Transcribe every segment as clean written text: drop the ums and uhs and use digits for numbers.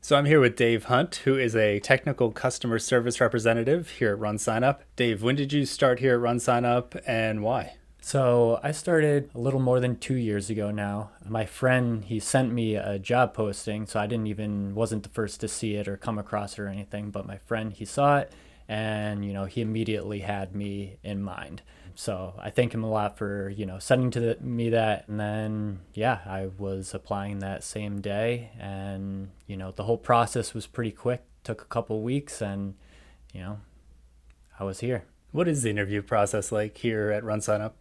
So I'm here with Dave Hunt, who is a technical customer service representative here at RunSignup. Dave, when did you start here at RunSignup and why? So I started a little more than 2 years ago now. My friend, he sent me a job posting, so I wasn't the first to see it or come across it or anything, but my friend, he saw it and, he immediately had me in mind. So I thank him a lot for, sending me that. And then, yeah, I was applying that same day and, the whole process was pretty quick, took a couple weeks and, you know, I was here. What is the interview process like here at RunSignup?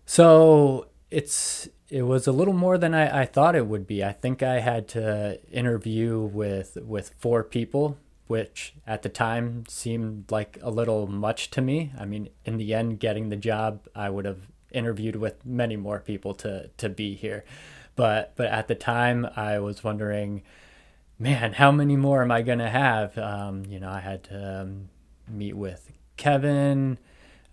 So it was a little more than I thought it would be. I think I had to interview with four people, which at the time seemed like a little much to me. I mean, in the end, getting the job, I would have interviewed with many more people to be here. But at the time, I was wondering, man, how many more am I gonna have? I had to meet with Kevin.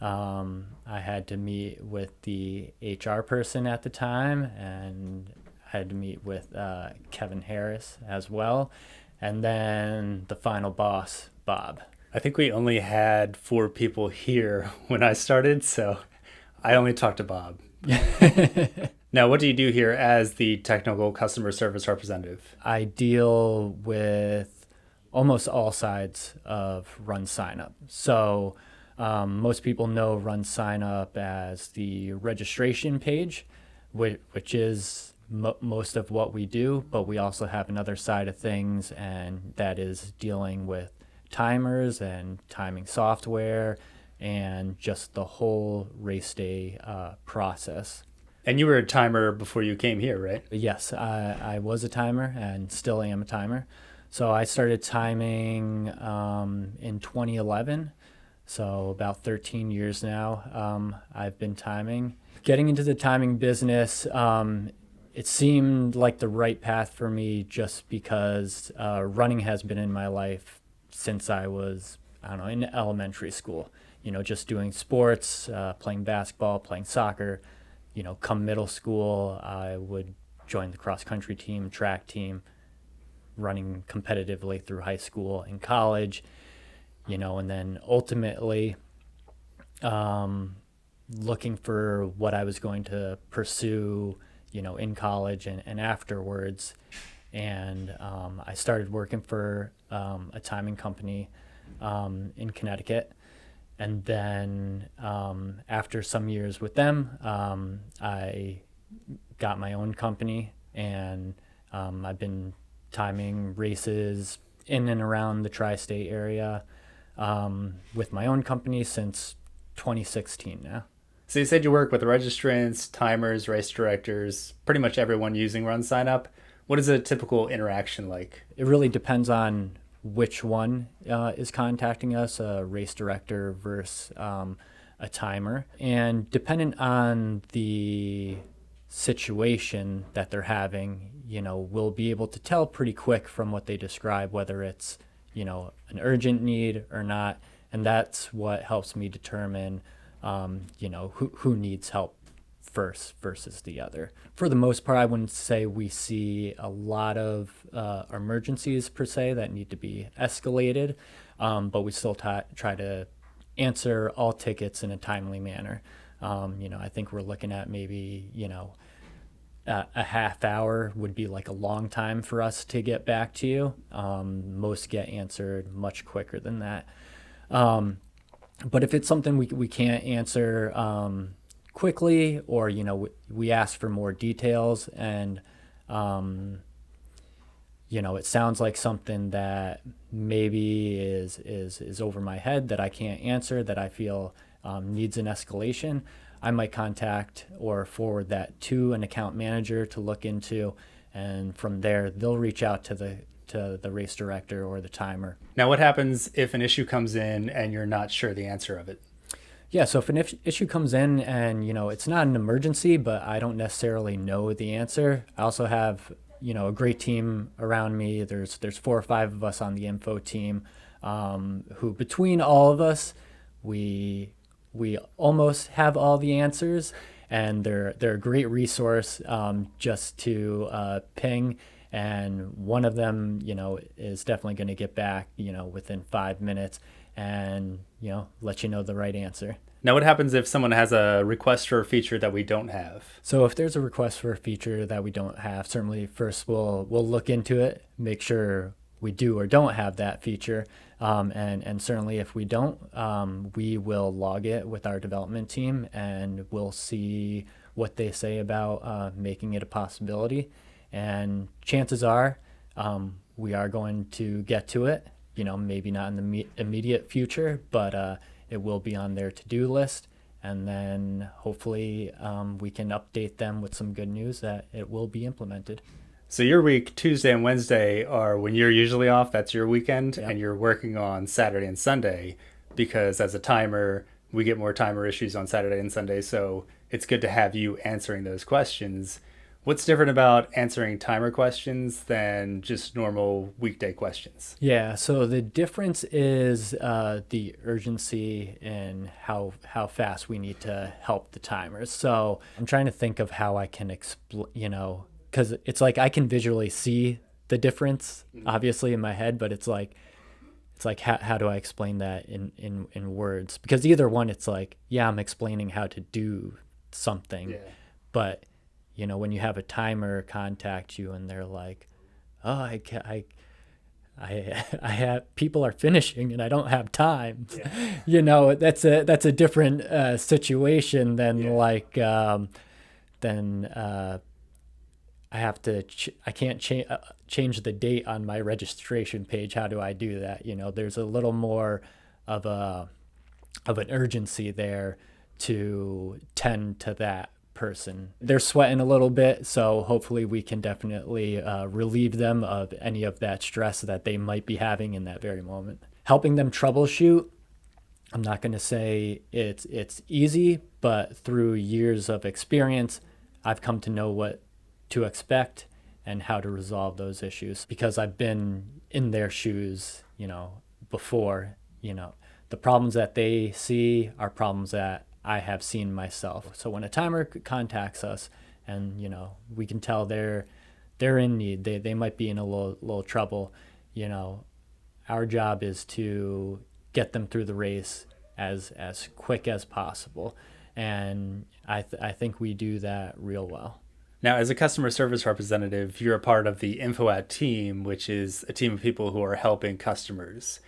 I had to meet with the HR person at the time, and I had to meet with Kevin Harris as well, and then the final boss, Bob. I think we only had four people here when I started, so I only talked to Bob. Now, what do you do here as the technical customer service representative? I deal with almost all sides of RunSignup. So most people know RunSignup as the registration page, which is most of what we do, but we also have another side of things, and that is dealing with timers and timing software and just the whole race day process. And you were a timer before you came here, right? Yes, I was a timer and still am a timer. So I started timing in 2011. So about 13 years now, I've been timing. Getting into the timing business, it seemed like the right path for me just because running has been in my life since I was, I don't know, in elementary school. Just doing sports, playing basketball, playing soccer. Come middle school, I would join the cross country team, track team, running competitively through high school and college, and then ultimately looking for what I was going to pursue, in college and afterwards. And I started working for a timing company in Connecticut. And then after some years with them, I got my own company, and I've been timing races in and around the tri-state area with my own company since 2016 now. So you said you work with registrants, timers, race directors, pretty much everyone using RunSignup. What is a typical interaction like? It really depends on which one is contacting us, a race director versus a timer. And dependent on the situation that they're having, we'll be able to tell pretty quick from what they describe whether it's, an urgent need or not. And that's what helps me determine, who needs help first versus the other. For the most part, I wouldn't say we see a lot of emergencies per se that need to be escalated, but we still try to answer all tickets in a timely manner. I think we're looking at maybe, a half hour would be like a long time for us to get back to you. Most get answered much quicker than that. But if it's something we can't answer quickly, or we ask for more details, and it sounds like something that maybe is over my head that I can't answer, that I feel needs an escalation, I might contact or forward that to an account manager to look into, and from there they'll reach out to the race director or the timer. Now, what happens if an issue comes in and you're not sure the answer of it? Yeah, so if an issue comes in and, it's not an emergency, but I don't necessarily know the answer, I also have, a great team around me. There's 4 or 5 of us on the info team, who between all of us, we almost have all the answers, and they're a great resource just to ping and one of them, is definitely going to get back, within 5 minutes and, let you know the right answer. Now, what happens if someone has a request for a feature that we don't have? So if there's a request for a feature that we don't have, certainly first we'll look into it, make sure we do or don't have that feature. And certainly if we don't, we will log it with our development team and we'll see what they say about making it a possibility. And chances are we are going to get to it, maybe not in the immediate future, but it will be on their to-do list. And then hopefully we can update them with some good news that it will be implemented. So your week, Tuesday and Wednesday, are when you're usually off. That's your weekend, Yep. and you're working on Saturday and Sunday because as a timer, we get more timer issues on Saturday and Sunday. So it's good to have you answering those questions. What's different about answering timer questions than just normal weekday questions? Yeah, so the difference is the urgency and how fast we need to help the timers. So I'm trying to think of how I can explain, because it's like I can visually see the difference, obviously in my head, but it's like how do I explain that in words? Because either one, it's like, yeah, I'm explaining how to do something, but when you have a timer contact you and they're like, oh, I have people are finishing and I don't have time. Yeah. That's a different situation than I have to I can't change the date on my registration page. How do I do that? There's a little more of an urgency there to tend to that person. They're sweating a little bit, so hopefully we can definitely relieve them of any of that stress that they might be having in that very moment. Helping them troubleshoot, I'm not going to say it's easy, but through years of experience, I've come to know what to expect and how to resolve those issues because I've been in their shoes, before. The problems that they see are problems that I have seen myself. So when a timer contacts us and, we can tell they're in need, they might be in a little trouble, our job is to get them through the race as quick as possible. And I think we do that real well. Now, as a customer service representative, you're a part of the InfoAt team, which is a team of people who are helping customers.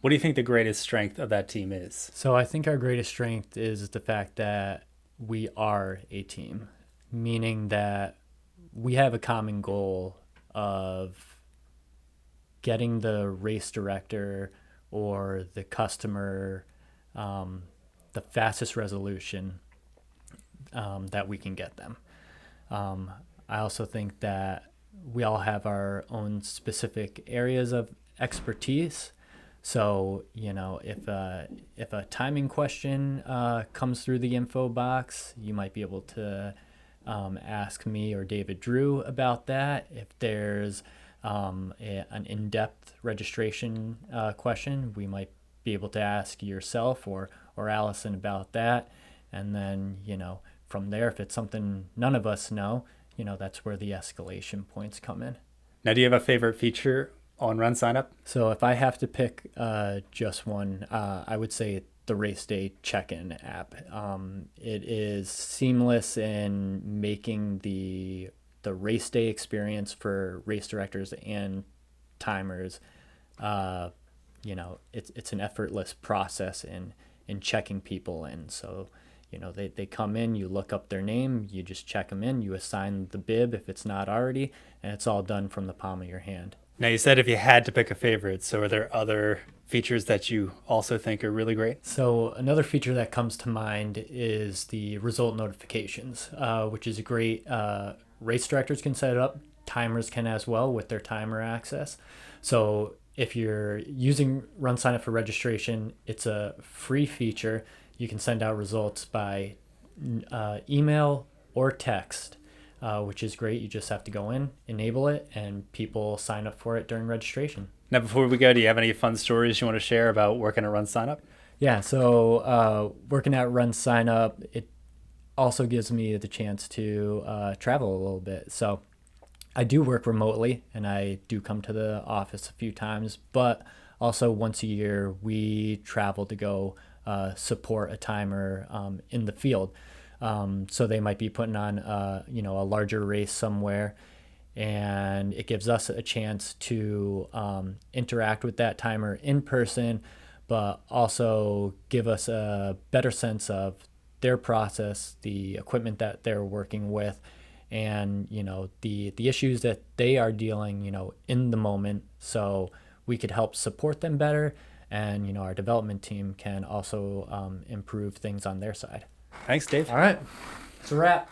What do you think the greatest strength of that team is? So I think our greatest strength is the fact that we are a team, meaning that we have a common goal of getting the race director or the customer the fastest resolution that we can get them. I also think that we all have our own specific areas of expertise. So, if a timing question comes through the info box, you might be able to ask me or David Drew about that. If there's an in-depth registration question, we might be able to ask yourself or Allison about that. And then, from there, if it's something none of us know, that's where the escalation points come in. Now, do you have a favorite feature on RunSignup? So if I have to pick just one, I would say the race day check-in app. It is seamless in making the race day experience for race directors and timers. It's an effortless process in checking people in. So they come in, you look up their name, you just check them in, you assign the bib if it's not already, and it's all done from the palm of your hand. Now, you said if you had to pick a favorite, so are there other features that you also think are really great? So another feature that comes to mind is the result notifications, which is great. Race directors can set it up, timers can as well with their timer access. So if you're using RunSignup for registration, it's a free feature. You can send out results by email or text. Which is great. You just have to go in, enable it, and people sign up for it during registration. Now, before we go, do you have any fun stories you want to share about working at RunSignup? Yeah, so working at RunSignup, it also gives me the chance to travel a little bit. So I do work remotely and I do come to the office a few times, but also once a year we travel to go support a timer in the field. So they might be putting on a larger race somewhere, and it gives us a chance to interact with that timer in person, but also give us a better sense of their process, the equipment that they're working with, and the issues that they are dealing in the moment, so we could help support them better, and our development team can also improve things on their side. Thanks, Dave. All right, it's a wrap.